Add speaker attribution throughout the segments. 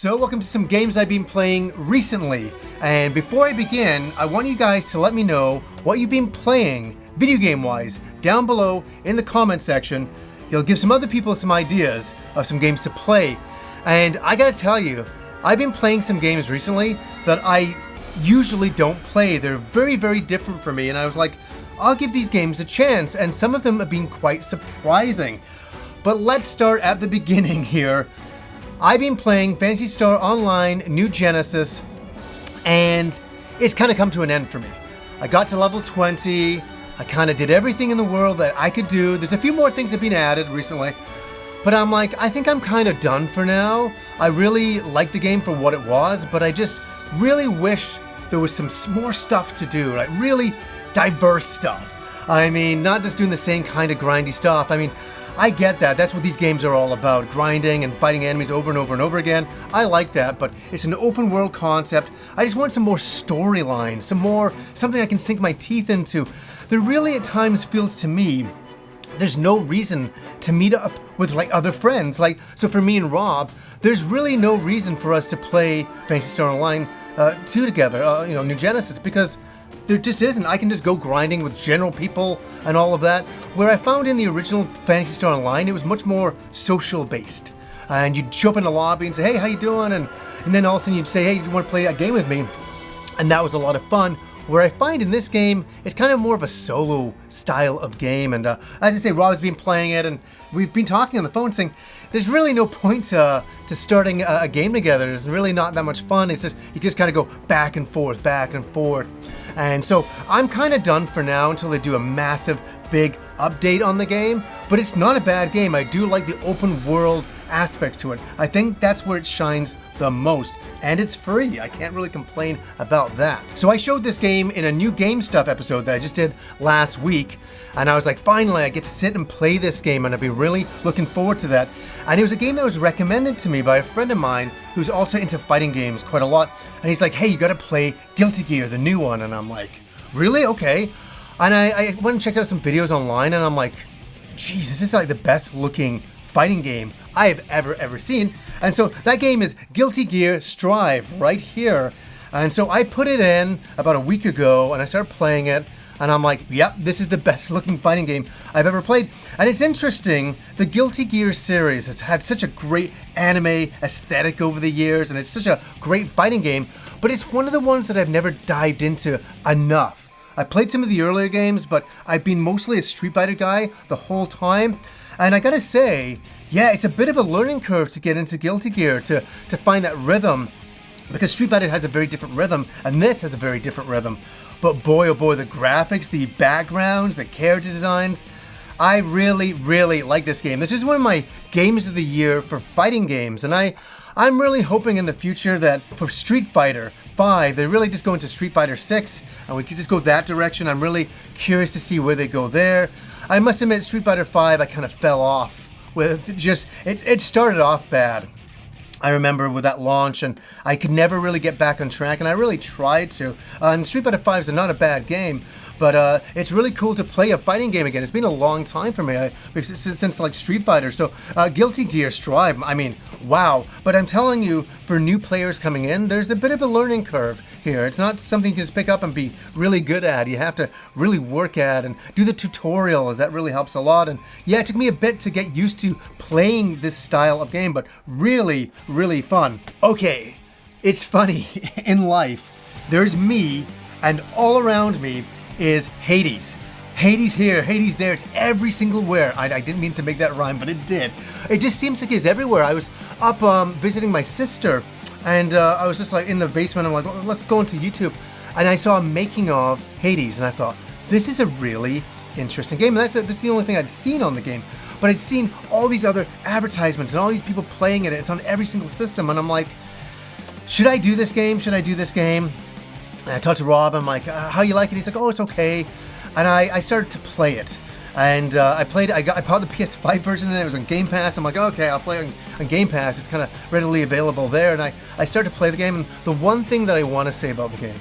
Speaker 1: So welcome to some games I've been playing recently. And before I begin, I want you guys to let me know what you've been playing video game wise down below in the comment section. You'll give some other people some ideas of some games to play. And I gotta tell you, I've been playing some games recently that I usually don't play. They're very, very different for me. And I was like, I'll give these games a chance. And some of them have been quite surprising. But let's start at the beginning here. I've been playing Phantasy Star Online New Genesis, and it's kind of come to an end for me. I got to level 20, I kind of did everything in the world that I could do. There's a few more things that have been added recently, but I'm like, I think I'm kind of done for now. I really liked the game for what it was, but I just really wish there was some more stuff to do, like really diverse stuff. I mean, not just doing the same kind of grindy stuff. I mean, I get that. That's what these games are all about. Grinding and fighting enemies over and over and over again. I like that, but it's an open world concept. I just want some more storylines, something I can sink my teeth into. There really at times feels to me there's no reason to meet up with like other friends. Like, so for me and Rob, there's really no reason for us to play Phantasy Star Online 2 together, New Genesis, because there just isn't. I can just go grinding with general people and all of that. Where I found in the original Phantasy Star Online, it was much more social based. And you'd show up in the lobby and say, hey, how you doing? And then all of a sudden you'd say, hey, do you want to play a game with me? And that was a lot of fun. Where I find in this game, it's kind of more of a solo style of game. And as I say, Rob's been playing it and we've been talking on the phone saying, there's really no point to starting a game together. It's really not that much fun. It's just, you just kind of go back and forth. And so I'm kind of done for now until they do a massive, big update on the game. But it's not a bad game. I do like the open world aspects to it. I think that's where it shines the most. And it's free. I can't really complain about that. So I showed this game in a new Game Stuff episode that I just did last week. And I was like, finally, I get to sit and play this game. And I've been really looking forward to that. And it was a game that was recommended to me by a friend of mine who's also into fighting games quite a lot. And he's like, hey, you got to play Guilty Gear, the new one. And I'm like, really? Okay. And I went and checked out some videos online. And I'm like, geez, this is like the best looking fighting game I have ever seen. And so that game is Guilty Gear Strive right here. And so I put it in about a week ago and I started playing it. And I'm like, yep, this is the best looking fighting game I've ever played. And it's interesting, the Guilty Gear series has had such a great anime aesthetic over the years, and it's such a great fighting game, but it's one of the ones that I've never dived into enough. I played some of the earlier games, but I've been mostly a Street Fighter guy the whole time. And I gotta say, yeah, it's a bit of a learning curve to get into Guilty Gear, to find that rhythm, because Street Fighter has a very different rhythm, and this has a very different rhythm. But boy, oh boy, the graphics, the backgrounds, the character designs, I really, really like this game. This is one of my games of the year for fighting games, and I'm really hoping in the future that for Street Fighter 5, they really just go into Street Fighter 6, and we could just go that direction. I'm really curious to see where they go there. I must admit, Street Fighter 5, I kind of fell off with just, it started off bad. I remember with that launch, and I could never really get back on track, and I really tried to. And Street Fighter 5 is not a bad game, but it's really cool to play a fighting game again. It's been a long time for me, since like Street Fighter. So Guilty Gear Strive, I mean, wow. But I'm telling you, for new players coming in, there's a bit of a learning curve here. It's not something you can just pick up and be really good at. You have to really work at and do the tutorials. That really helps a lot. And yeah, it took me a bit to get used to playing this style of game, but really, really fun. Okay, it's funny. In life, there's me, and all around me is Hades. Hades here, Hades there, it's every single where. I didn't mean to make that rhyme, but it did. It just seems like it's everywhere. I was up visiting my sister, and I was just like in the basement. I'm like, well, let's go into YouTube. And I saw a making of Hades, and I thought, this is a really interesting game. And that's the only thing I'd seen on the game. But I'd seen all these other advertisements and all these people playing it. It's on every single system. And I'm like, should I do this game? Should I do this game? And I talked to Rob. I'm like, how you like it? He's like, oh, it's okay. And I started to play it. And I played it. I bought the PS5 version, and it was on Game Pass. I'm like, okay, I'll play it on Game Pass. It's kind of readily available there. And I started to play the game. And the one thing that I want to say about the game,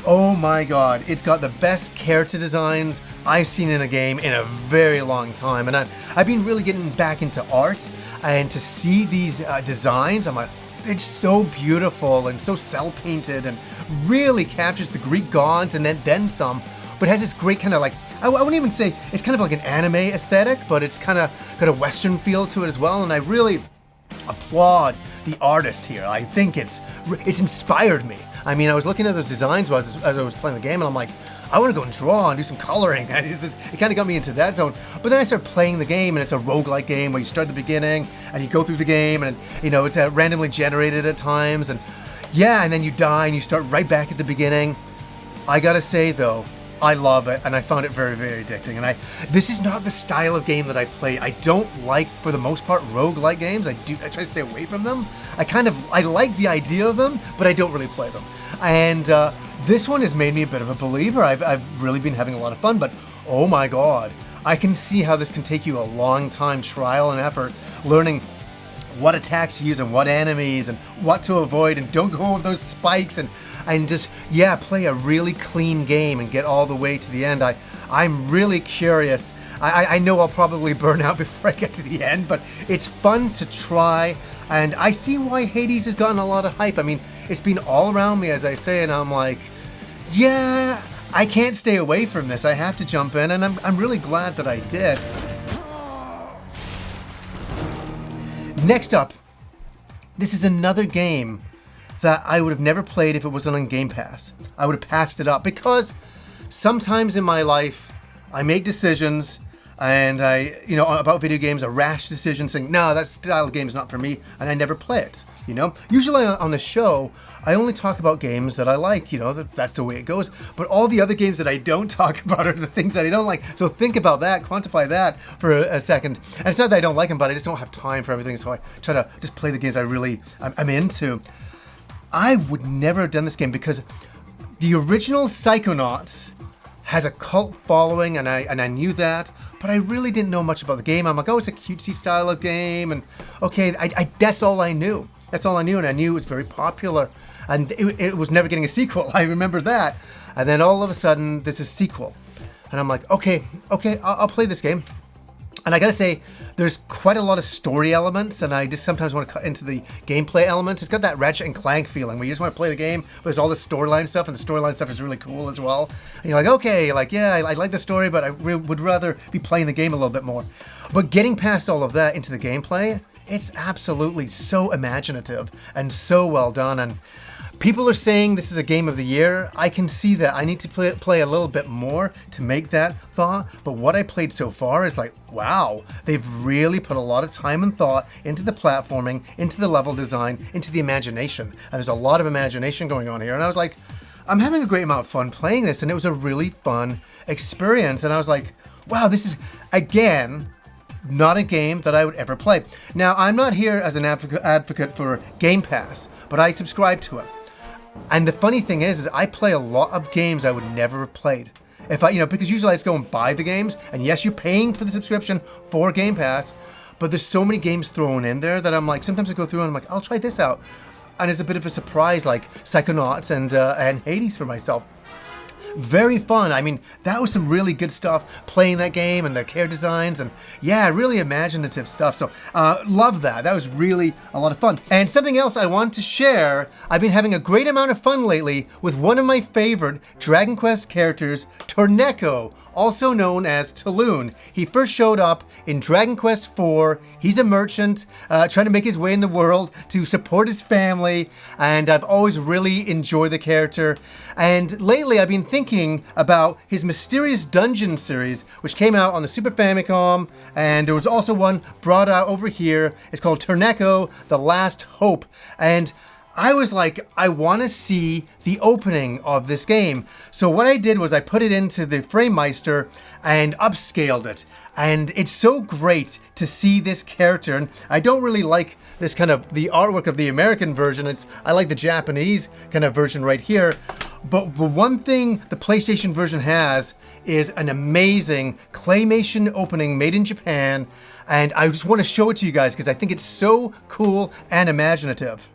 Speaker 1: oh my god, it's got the best character designs I've seen in a game in a very long time. And I've been really getting back into art, and to see these designs, I'm like, it's so beautiful and so cell painted and really captures the Greek gods and then some, but has this great kind of like, I wouldn't even say it's kind of like an anime aesthetic, but it's kind of got a Western feel to it as well. And I really applaud the artist here. I think it's inspired me. I mean, I was looking at those designs as I was playing the game, and I'm like, I want to go and draw and do some coloring. It kind of got me into that zone. But then I started playing the game, and it's a roguelike game where you start at the beginning and you go through the game, and it's randomly generated at times, and yeah, and then you die and you start right back at the beginning. I gotta say though, I love it, and I found it very, very addicting. And this is not the style of game that I play. I don't like, for the most part, roguelike games. I try to stay away from them. I like the idea of them, but I don't really play them. And this one has made me a bit of a believer. I've really been having a lot of fun, but oh my god, I can see how this can take you a long time, trial and effort, learning what attacks to use and what enemies and what to avoid, and don't go over those spikes, and just, yeah, play a really clean game and get all the way to the end. I'm really curious. I know I'll probably burn out before I get to the end, but it's fun to try, and I see why Hades has gotten a lot of hype. I mean, it's been all around me, as I say, and I'm like, yeah, I can't stay away from this. I have to jump in, and I'm really glad that I did. Next up, this is another game that I would have never played if it wasn't on Game Pass. I would have passed it up because sometimes in my life I make decisions and about video games, a rash decision saying, no, that style of game is not for me, and I never play it. Usually on the show, I only talk about games that I like, that's the way it goes. But all the other games that I don't talk about are the things that I don't like. So think about that, quantify that for a second. And it's not that I don't like them, but I just don't have time for everything. So I try to just play the games I'm into. I would never have done this game because the original Psychonauts has a cult following, and I knew that, but I really didn't know much about the game. I'm like, oh, it's a cutesy style of game, and okay, that's all I knew. That's all I knew, and I knew it was very popular, and it was never getting a sequel. I remember that, and then all of a sudden, there's a sequel, and I'm like, okay, I'll play this game. And I gotta say, there's quite a lot of story elements, and I just sometimes want to cut into the gameplay elements. It's got that Ratchet and Clank feeling where you just want to play the game, but there's all this storyline stuff, and the storyline stuff is really cool as well. And you're like, okay, yeah, I like the story, but I would rather be playing the game a little bit more. But getting past all of that into the gameplay, it's absolutely so imaginative and so well done. And people are saying this is a game of the year. I can see that. I need to play a little bit more to make that thought. But what I played so far is like, wow, they've really put a lot of time and thought into the platforming, into the level design, into the imagination. And there's a lot of imagination going on here. And I was like, I'm having a great amount of fun playing this. And it was a really fun experience. And I was like, wow, this is, again, not a game that I would ever play. Now, I'm not here as an advocate for Game Pass, but I subscribe to it. And the funny thing is I play a lot of games I would never have played. Because usually I just go and buy the games, and yes, you're paying for the subscription for Game Pass, but there's so many games thrown in there that I'm like, sometimes I go through and I'm like, I'll try this out. And it's a bit of a surprise, like Psychonauts and Hades for myself. Very fun. I mean, that was some really good stuff, playing that game and the character designs, and yeah, really imaginative stuff. So love that. That was really a lot of fun. And something else I want to share, I've been having a great amount of fun lately with one of my favorite Dragon Quest characters, Torneko, also known as Taloon. He first showed up in Dragon Quest IV. He's a merchant trying to make his way in the world to support his family, and I've always really enjoyed the character. And lately I've been thinking about his Mysterious Dungeon series, which came out on the Super Famicom, and there was also one brought out over here. It's called Torneko, The Last Hope. And I was like, I want to see the opening of this game. So what I did was I put it into the FrameMeister and upscaled it. And it's so great to see this character. And I don't really like this kind of the artwork of the American version. I like the Japanese kind of version right here. But the one thing the PlayStation version has is an amazing claymation opening made in Japan. And I just want to show it to you guys because I think it's so cool and imaginative.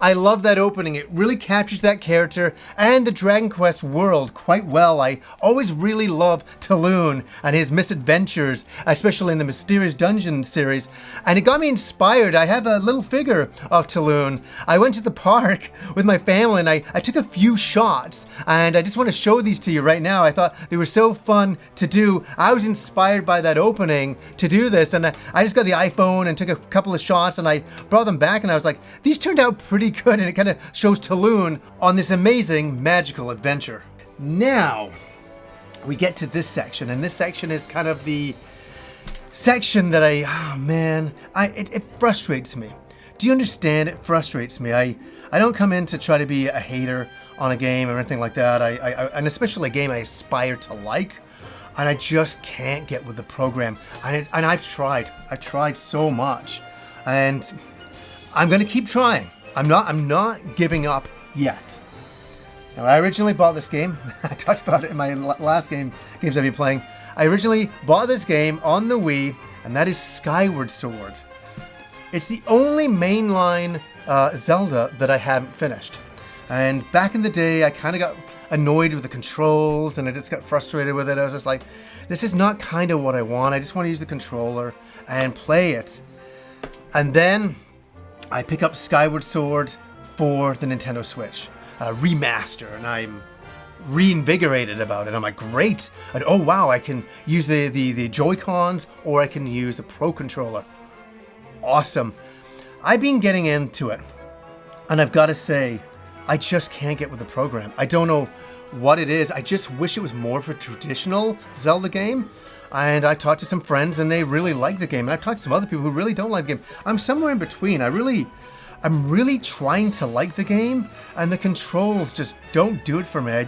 Speaker 1: I love that opening. It really captures that character and the Dragon Quest world quite well. I always really love Taloon and his misadventures, especially in the Mysterious Dungeon series. And it got me inspired. I have a little figure of Taloon. I went to the park with my family and I took a few shots. And I just want to show these to you right now. I thought they were so fun to do. I was inspired by that opening to do this. And I just got the iPhone and took a couple of shots and I brought them back and I was like, these turned out pretty good, and it kind of shows Taloon on this amazing magical adventure. Now we get to this section, and this section is kind of the section that it frustrates me. Do you understand? It frustrates me. I don't come in to try to be a hater on a game or anything like that. And especially a game I aspire to like, and I just can't get with the program. And I've tried so much, and I'm gonna keep trying. I'm not giving up yet. Now, I originally bought this game. I talked about it in my last games I've been playing. I originally bought this game on the Wii, and that is Skyward Sword. It's the only mainline Zelda that I haven't finished. And back in the day, I kind of got annoyed with the controls, and I just got frustrated with it. I was just like, this is not kind of what I want. I just want to use the controller and play it. And then I pick up Skyward Sword for the Nintendo Switch, remaster, and I'm reinvigorated about it. I'm like, great! And oh wow, I can use the Joy-Cons, or I can use the Pro Controller. Awesome. I've been getting into it, and I've got to say, I just can't get with the program. I don't know what it is. I just wish it was more of a traditional Zelda game. And I talked to some friends and they really like the game. And I've talked to some other people who really don't like the game. I'm somewhere in between. I'm really trying to like the game, and the controls just don't do it for me.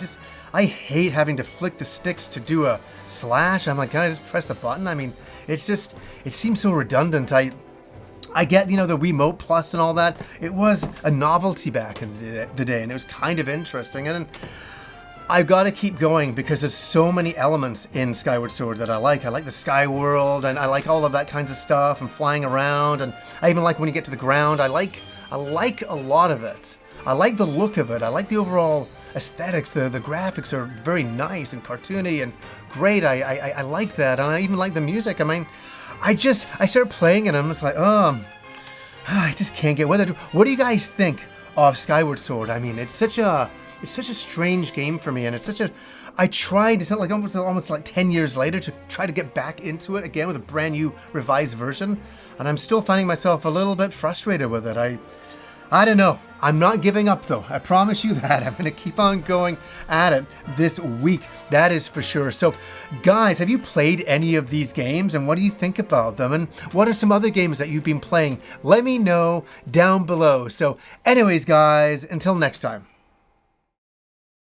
Speaker 1: I hate having to flick the sticks to do a slash. I'm like, can I just press the button? I mean, it seems so redundant. I get, the Wiimote Plus and all that. It was a novelty back in the day, and it was kind of interesting. And I've got to keep going because there's so many elements in Skyward Sword that I like. I like the sky world, and I like all of that kinds of stuff, and flying around, and I even like when you get to the ground. I like a lot of it. I like the look of it. I like the overall aesthetics. The graphics are very nice and cartoony and great. I like that, and I even like the music. I mean, I started playing it, and I'm just like, I just can't get with it. What do you guys think of Skyward Sword? I mean, it's such a strange game for me, and I tried, it's not like almost like 10 years later, to try to get back into it again with a brand new revised version, and I'm still finding myself a little bit frustrated with it. I don't know. I'm not giving up though. I promise you that. I'm going to keep on going at it this week. That is for sure. So guys, have you played any of these games, and what do you think about them? And what are some other games that you've been playing? Let me know down below. So anyways guys, until next time.